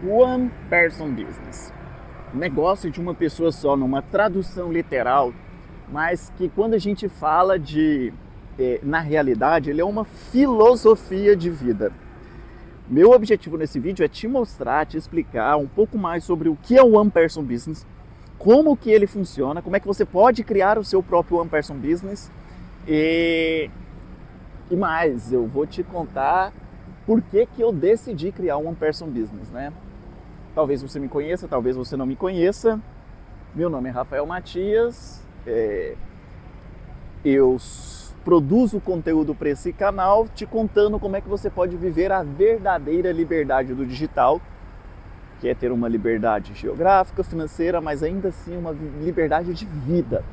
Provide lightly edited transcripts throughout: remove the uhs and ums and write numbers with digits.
One Person Business. Negócio de uma pessoa só, numa tradução literal, mas que quando a gente fala na realidade, ele é uma filosofia de vida. Meu objetivo nesse vídeo é te mostrar, te explicar um pouco mais sobre o que é o One Person Business, como que ele funciona, como é que você pode criar o seu próprio One Person Business e mais, eu vou te contar por que eu decidi criar um One Person Business, né? Talvez você me conheça, talvez você não me conheça. Meu nome é Rafael Matias, eu produzo conteúdo para esse canal te contando como é que você pode viver a verdadeira liberdade do digital, que é ter uma liberdade geográfica, financeira, mas ainda assim uma liberdade de vida.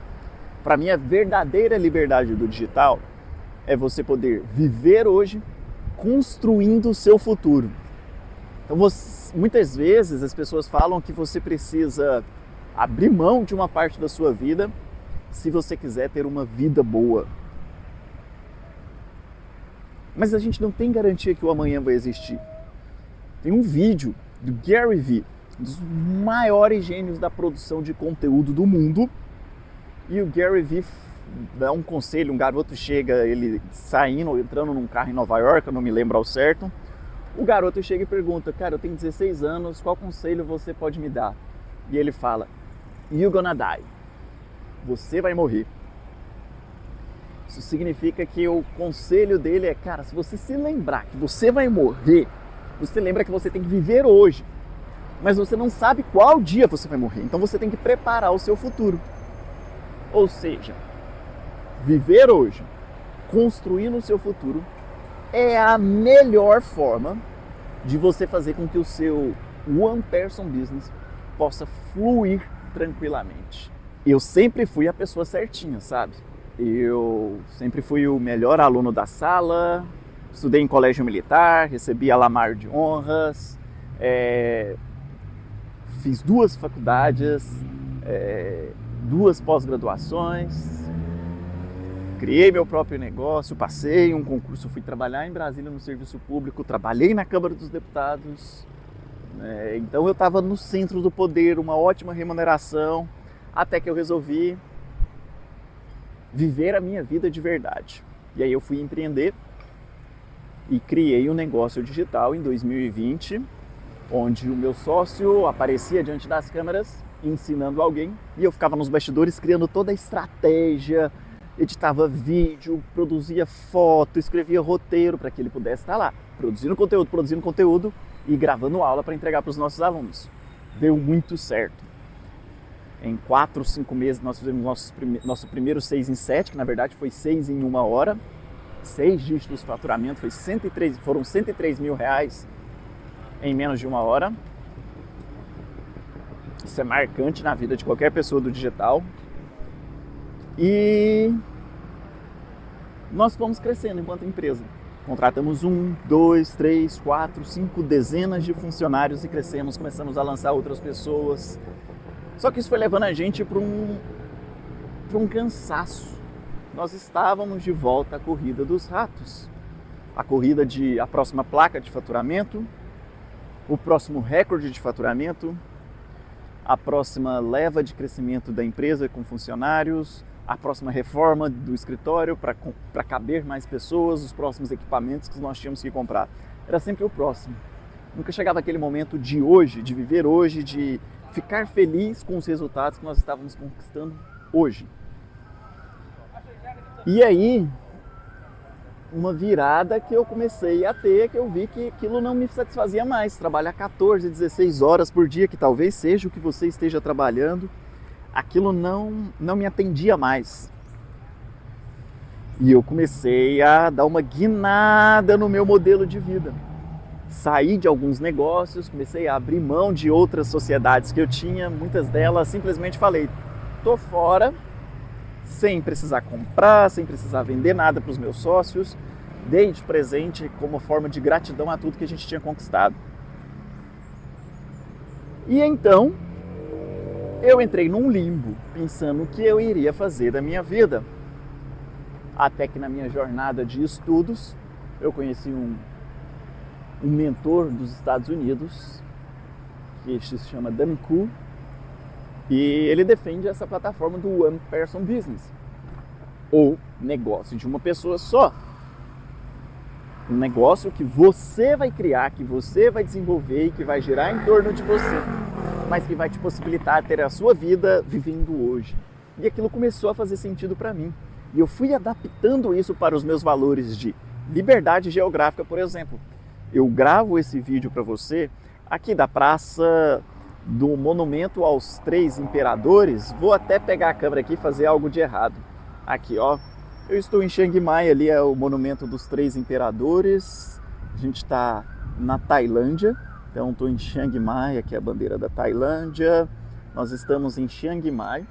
Para mim, a verdadeira liberdade do digital é você poder viver hoje construindo o seu futuro. Então, muitas vezes as pessoas falam que você precisa abrir mão de uma parte da sua vida se você quiser ter uma vida boa. Mas a gente não tem garantia que o amanhã vai existir. Tem um vídeo do Gary Vee, um dos maiores gênios da produção de conteúdo do mundo, e o Gary Vee dá um conselho, um garoto chega, ele entrando num carro em Nova York, eu não me lembro ao certo, o garoto chega e pergunta, cara, eu tenho 16 anos, qual conselho você pode me dar? E ele fala, you're gonna die, você vai morrer. Isso significa que o conselho dele é, cara, se você se lembrar que você vai morrer, você lembra que você tem que viver hoje, mas você não sabe qual dia você vai morrer, então você tem que preparar o seu futuro. Ou seja, viver hoje, construindo o seu futuro, é a melhor forma de você fazer com que o seu One Person Business possa fluir tranquilamente. Eu sempre fui a pessoa certinha, sabe? Eu sempre fui o melhor aluno da sala, estudei em colégio militar, recebi a Lamar de honras, fiz 2 faculdades, 2 pós-graduações, criei meu próprio negócio, passei um concurso, fui trabalhar em Brasília no serviço público, trabalhei na Câmara dos Deputados, então eu estava no centro do poder, uma ótima remuneração, até que eu resolvi viver a minha vida de verdade. E aí eu fui empreender e criei um negócio digital em 2020, onde o meu sócio aparecia diante das câmeras ensinando alguém e eu ficava nos bastidores criando toda a estratégia, editava vídeo, produzia foto, escrevia roteiro para que ele pudesse estar lá, produzindo conteúdo e gravando aula para entregar para os nossos alunos. Deu muito certo. Em 4, 5 meses nós fizemos nosso primeiro 6 em 7, que na verdade foi 6 em 1 hora. 6 dígitos de faturamento, foram 103 mil reais em menos de 1 hora. Isso é marcante na vida de qualquer pessoa do digital. E nós fomos crescendo enquanto empresa. Contratamos 1, 2, 3, 4, 5 dezenas de funcionários e crescemos, começamos a lançar outras pessoas. Só que isso foi levando a gente para um cansaço. Nós estávamos de volta à corrida dos ratos. A próxima placa de faturamento, o próximo recorde de faturamento, a próxima leva de crescimento da empresa com funcionários, a próxima reforma do escritório para caber mais pessoas, os próximos equipamentos que nós tínhamos que comprar. Era sempre o próximo. Nunca chegava aquele momento de hoje, de viver hoje, de ficar feliz com os resultados que nós estávamos conquistando hoje. E aí, uma virada que eu comecei a ter, que eu vi que aquilo não me satisfazia mais. Trabalhar 14, 16 horas por dia, que talvez seja o que você esteja trabalhando, aquilo não me atendia mais. E eu comecei a dar uma guinada no meu modelo de vida. Saí de alguns negócios, comecei a abrir mão de outras sociedades que eu tinha, muitas delas simplesmente falei, tô fora, sem precisar comprar, sem precisar vender nada para os meus sócios, dei de presente como forma de gratidão a tudo que a gente tinha conquistado. E então, eu entrei num limbo, pensando o que eu iria fazer da minha vida. Até que na minha jornada de estudos, eu conheci um mentor dos Estados Unidos que se chama Dan Ku, e ele defende essa plataforma do One Person Business, ou negócio de uma pessoa só. Um negócio que você vai criar, que você vai desenvolver e que vai girar em torno de você, mas que vai te possibilitar ter a sua vida vivendo hoje. E aquilo começou a fazer sentido para mim. E eu fui adaptando isso para os meus valores de liberdade geográfica, por exemplo. Eu gravo esse vídeo para você aqui da praça do Monumento aos Três Imperadores. Vou até pegar a câmera aqui e fazer algo de errado. Aqui, ó. Eu estou em Chiang Mai, ali é o Monumento dos Três Imperadores. A gente está na Tailândia. Então estou em Chiang Mai, aqui é a bandeira da Tailândia. Nós estamos em Chiang Mai.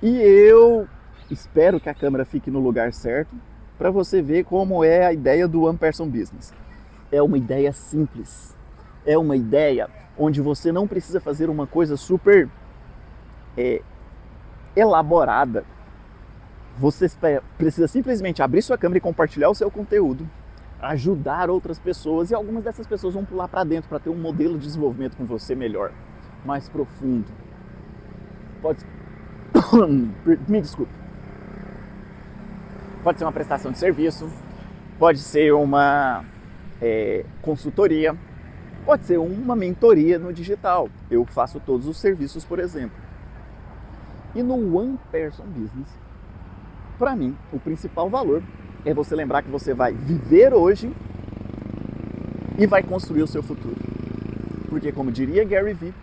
E eu espero que a câmera fique no lugar certo para você ver como é a ideia do One Person Business. É uma ideia simples. É uma ideia onde você não precisa fazer uma coisa super elaborada. Você precisa simplesmente abrir sua câmera e compartilhar o seu conteúdo, ajudar outras pessoas, e algumas dessas pessoas vão pular para dentro para ter um modelo de desenvolvimento com você melhor, mais profundo. Pode... Me desculpe. Pode ser uma prestação de serviço, pode ser uma consultoria, pode ser uma mentoria no digital. Eu faço todos os serviços, por exemplo. E no One Person Business, para mim, o principal valor é você lembrar que você vai viver hoje e vai construir o seu futuro. Porque, como diria Gary Vee,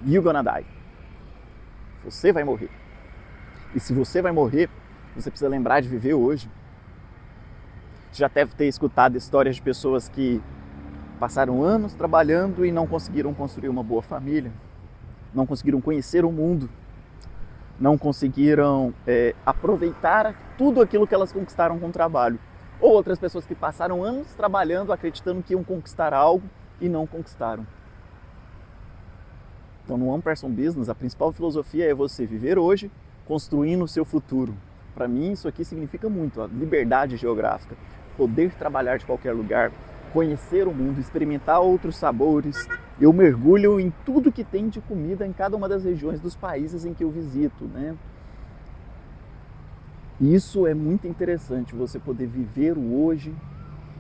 you're gonna die. Você vai morrer. E se você vai morrer, você precisa lembrar de viver hoje. Você já deve ter escutado histórias de pessoas que passaram anos trabalhando e não conseguiram construir uma boa família, não conseguiram conhecer o mundo, não conseguiram aproveitar tudo aquilo que elas conquistaram com o trabalho. Ou outras pessoas que passaram anos trabalhando, acreditando que iam conquistar algo e não conquistaram. Então, no One Person Business, a principal filosofia é você viver hoje, construindo o seu futuro. Para mim, isso aqui significa muito, a liberdade geográfica. Poder trabalhar de qualquer lugar, conhecer o mundo, experimentar outros sabores. Eu mergulho em tudo que tem de comida em cada uma das regiões dos países em que eu visito, né? Isso é muito interessante, você poder viver o hoje,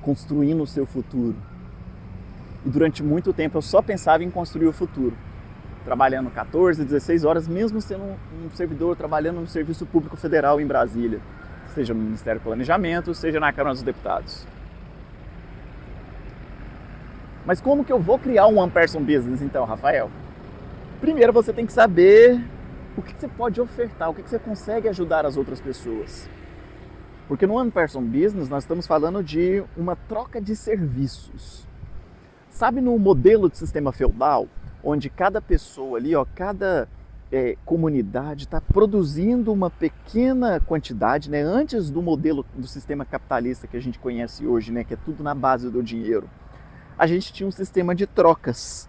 construindo o seu futuro. E durante muito tempo eu só pensava em construir o futuro, trabalhando 14, 16 horas, mesmo sendo um servidor, trabalhando no Serviço Público Federal em Brasília, seja no Ministério do Planejamento, seja na Câmara dos Deputados. Mas como que eu vou criar um One Person Business então, Rafael? Primeiro você tem que saber o que você pode ofertar, o que você consegue ajudar as outras pessoas. Porque no One Person Business nós estamos falando de uma troca de serviços. Sabe no modelo de sistema feudal, onde cada pessoa ali, ó, cada comunidade está produzindo uma pequena quantidade, né, antes do modelo do sistema capitalista que a gente conhece hoje, né, que é tudo na base do dinheiro. A gente tinha um sistema de trocas.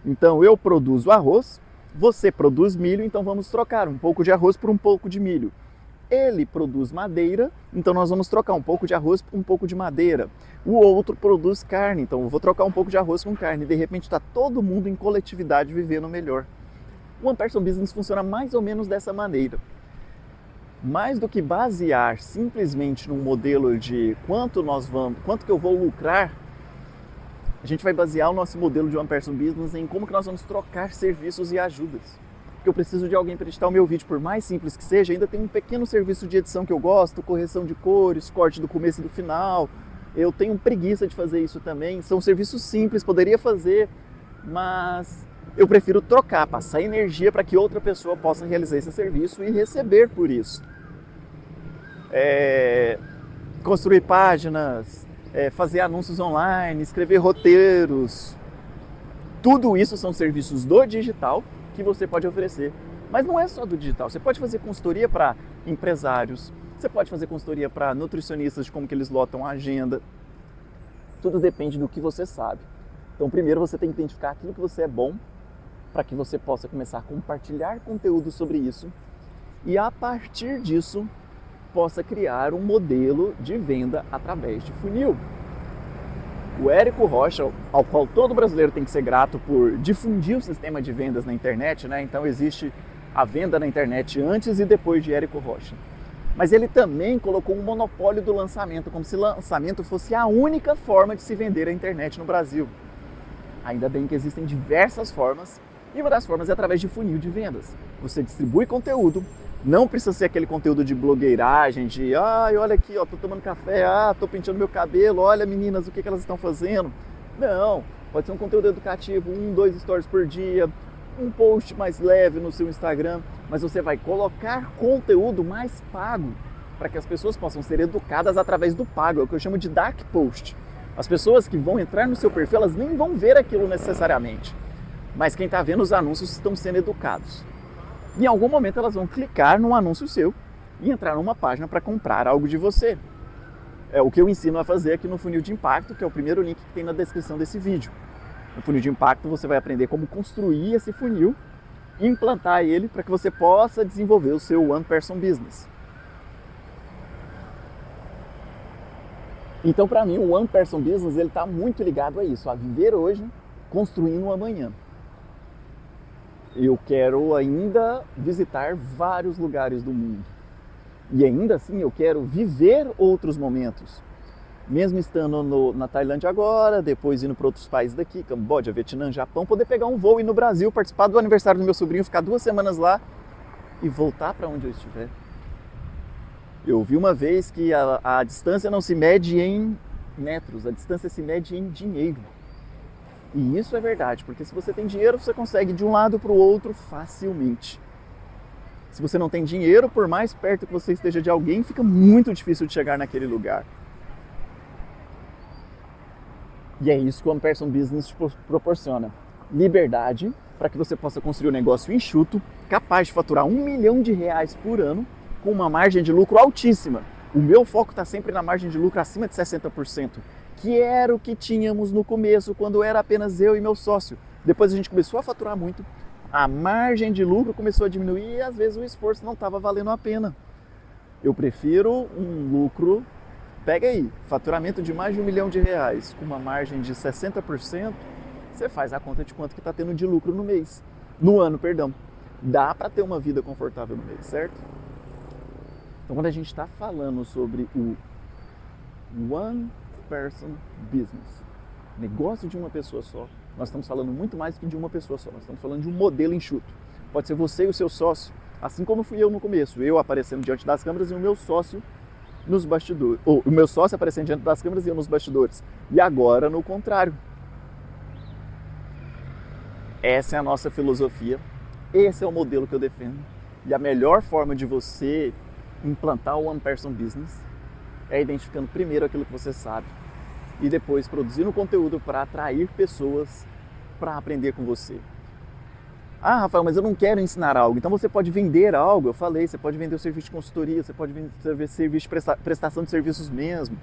Então eu produzo arroz, você produz milho, então vamos trocar um pouco de arroz por um pouco de milho. Ele produz madeira, então nós vamos trocar um pouco de arroz por um pouco de madeira. O outro produz carne, então eu vou trocar um pouco de arroz com carne. De repente está todo mundo em coletividade vivendo melhor. O One Person Business funciona mais ou menos dessa maneira. Mais do que basear simplesmente num modelo de quanto que eu vou lucrar, a gente vai basear o nosso modelo de One Person Business em como que nós vamos trocar serviços e ajudas. Porque eu preciso de alguém para editar o meu vídeo, por mais simples que seja, ainda tem um pequeno serviço de edição que eu gosto, correção de cores, corte do começo e do final. Eu tenho preguiça de fazer isso também. São serviços simples, poderia fazer, mas eu prefiro trocar, passar energia para que outra pessoa possa realizar esse serviço e receber por isso. Construir páginas, fazer anúncios online, escrever roteiros. Tudo isso são serviços do digital que você pode oferecer. Mas não é só do digital. Você pode fazer consultoria para empresários, você pode fazer consultoria para nutricionistas de como que eles lotam a agenda. Tudo depende do que você sabe. Então, primeiro você tem que identificar aquilo que você é bom, para que você possa começar a compartilhar conteúdo sobre isso e, a partir disso, possa criar um modelo de venda através de funil. O Érico Rocha, ao qual todo brasileiro tem que ser grato por difundir o sistema de vendas na internet, né? Então existe a venda na internet antes e depois de Érico Rocha. Mas ele também colocou um monopólio do lançamento, como se lançamento fosse a única forma de se vender a internet no Brasil. Ainda bem que existem diversas formas, e uma das formas é através de funil de vendas. Você distribui conteúdo, não precisa ser aquele conteúdo de blogueiragem, de olha aqui, tô tomando café, tô penteando meu cabelo, olha meninas, o que elas estão fazendo. Não, pode ser um conteúdo educativo, 2 stories por dia, um post mais leve no seu Instagram, mas você vai colocar conteúdo mais pago para que as pessoas possam ser educadas através do pago, é o que eu chamo de dark post. As pessoas que vão entrar no seu perfil, elas nem vão ver aquilo necessariamente, mas quem está vendo os anúncios estão sendo educados. Em algum momento elas vão clicar num anúncio seu e entrar numa página para comprar algo de você. É o que eu ensino a fazer aqui no Funil de Impacto, que é o primeiro link que tem na descrição desse vídeo. No Funil de Impacto você vai aprender como construir esse funil e implantar ele para que você possa desenvolver o seu One Person Business. Então, para mim, o One Person Business está muito ligado a isso, a viver hoje, construindo o amanhã. Eu quero ainda visitar vários lugares do mundo. E ainda assim eu quero viver outros momentos. Mesmo estando na Tailândia agora, depois indo para outros países daqui, Camboja, Vietnã, Japão, poder pegar um voo e ir no Brasil, participar do aniversário do meu sobrinho, ficar 2 semanas lá e voltar para onde eu estiver. Eu vi uma vez que a distância não se mede em metros, a distância se mede em dinheiro. E isso é verdade, porque se você tem dinheiro, você consegue ir de um lado para o outro facilmente. Se você não tem dinheiro, por mais perto que você esteja de alguém, fica muito difícil de chegar naquele lugar. E é isso que o One Person Business te proporciona. Liberdade para que você possa construir um negócio enxuto, capaz de faturar R$1 milhão por ano, com uma margem de lucro altíssima. O meu foco está sempre na margem de lucro acima de 60%, que era o que tínhamos no começo, quando era apenas eu e meu sócio. Depois a gente começou a faturar muito, a margem de lucro começou a diminuir e às vezes o esforço não estava valendo a pena. Eu prefiro um lucro, pega aí, faturamento de mais de R$1 milhão, com uma margem de 60%, você faz a conta de quanto que está tendo de lucro no ano. Dá para ter uma vida confortável no mês, certo? Então, quando a gente está falando sobre o One Person Business, negócio de uma pessoa só, nós estamos falando muito mais do que de uma pessoa só, nós estamos falando de um modelo enxuto. Pode ser você e o seu sócio, assim como fui eu no começo, eu aparecendo diante das câmeras e o meu sócio nos bastidores, ou o meu sócio aparecendo diante das câmeras e eu nos bastidores. E agora no contrário. Essa é a nossa filosofia, esse é o modelo que eu defendo. E a melhor forma de você implantar o One Person Business é identificando primeiro aquilo que você sabe e depois produzindo conteúdo para atrair pessoas para aprender com você. Ah, Rafael, mas eu não quero ensinar algo. Então você pode vender algo, eu falei, você pode vender o serviço de consultoria, você pode vender serviço de prestação de serviços mesmo.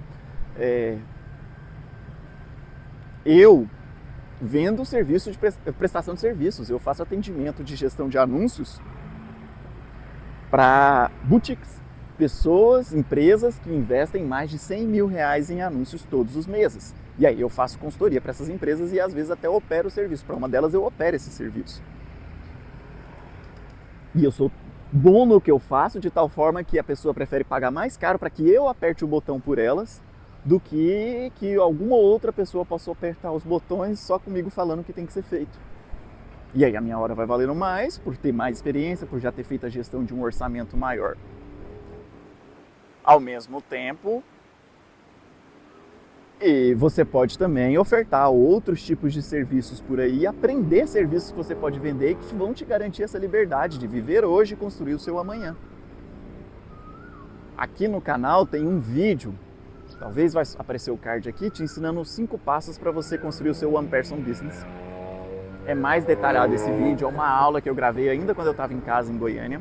Eu vendo serviço de prestação de serviços, eu faço atendimento de gestão de anúncios para boutiques. Pessoas, empresas que investem mais de R$100 mil em anúncios todos os meses. E aí eu faço consultoria para essas empresas e às vezes até opero o serviço. Para uma delas eu opero esse serviço. E eu sou bom no que eu faço de tal forma que a pessoa prefere pagar mais caro para que eu aperte o botão por elas do que alguma outra pessoa possa apertar os botões só comigo falando o que tem que ser feito. E aí a minha hora vai valendo mais por ter mais experiência, por já ter feito a gestão de um orçamento maior. Ao mesmo tempo, e você pode também ofertar outros tipos de serviços por aí, aprender serviços que você pode vender e que vão te garantir essa liberdade de viver hoje e construir o seu amanhã. Aqui no canal tem um vídeo, talvez vai aparecer o card aqui, te ensinando 5 passos para você construir o seu One Person Business. É mais detalhado esse vídeo, é uma aula que eu gravei ainda quando eu estava em casa em Goiânia.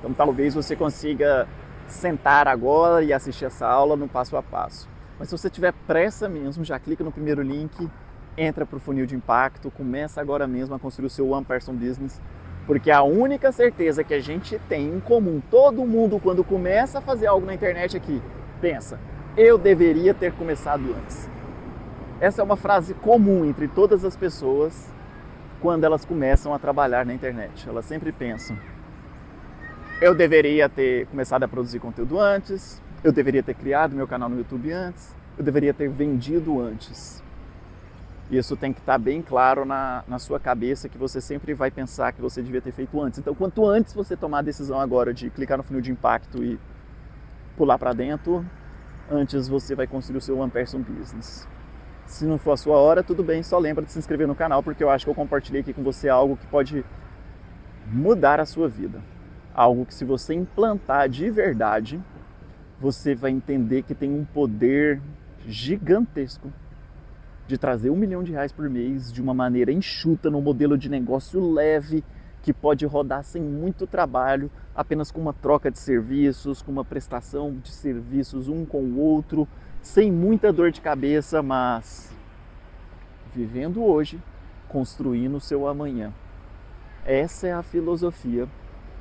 Então talvez você consiga sentar agora e assistir essa aula no passo a passo. Mas se você tiver pressa mesmo, já clica no primeiro link, entra para o Funil de Impacto, começa agora mesmo a construir o seu One Person Business, porque a única certeza que a gente tem em comum, todo mundo quando começa a fazer algo na internet aqui, pensa, eu deveria ter começado antes. Essa é uma frase comum entre todas as pessoas quando elas começam a trabalhar na internet. Elas sempre pensam: eu deveria ter começado a produzir conteúdo antes, eu deveria ter criado meu canal no YouTube antes, eu deveria ter vendido antes. Isso tem que estar bem claro na sua cabeça, que você sempre vai pensar que você devia ter feito antes. Então, quanto antes você tomar a decisão agora de clicar no funil de impacto e pular para dentro, antes você vai construir o seu One Person Business. Se não for a sua hora, tudo bem, só lembra de se inscrever no canal, porque eu acho que eu compartilhei aqui com você algo que pode mudar a sua vida. Algo que, se você implantar de verdade, você vai entender que tem um poder gigantesco de trazer R$1 milhão por mês de uma maneira enxuta, num modelo de negócio leve, que pode rodar sem muito trabalho, apenas com uma troca de serviços, com uma prestação de serviços um com o outro, sem muita dor de cabeça, mas vivendo hoje, construindo o seu amanhã. Essa é a filosofia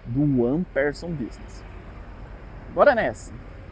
do One Person Business. Bora nessa!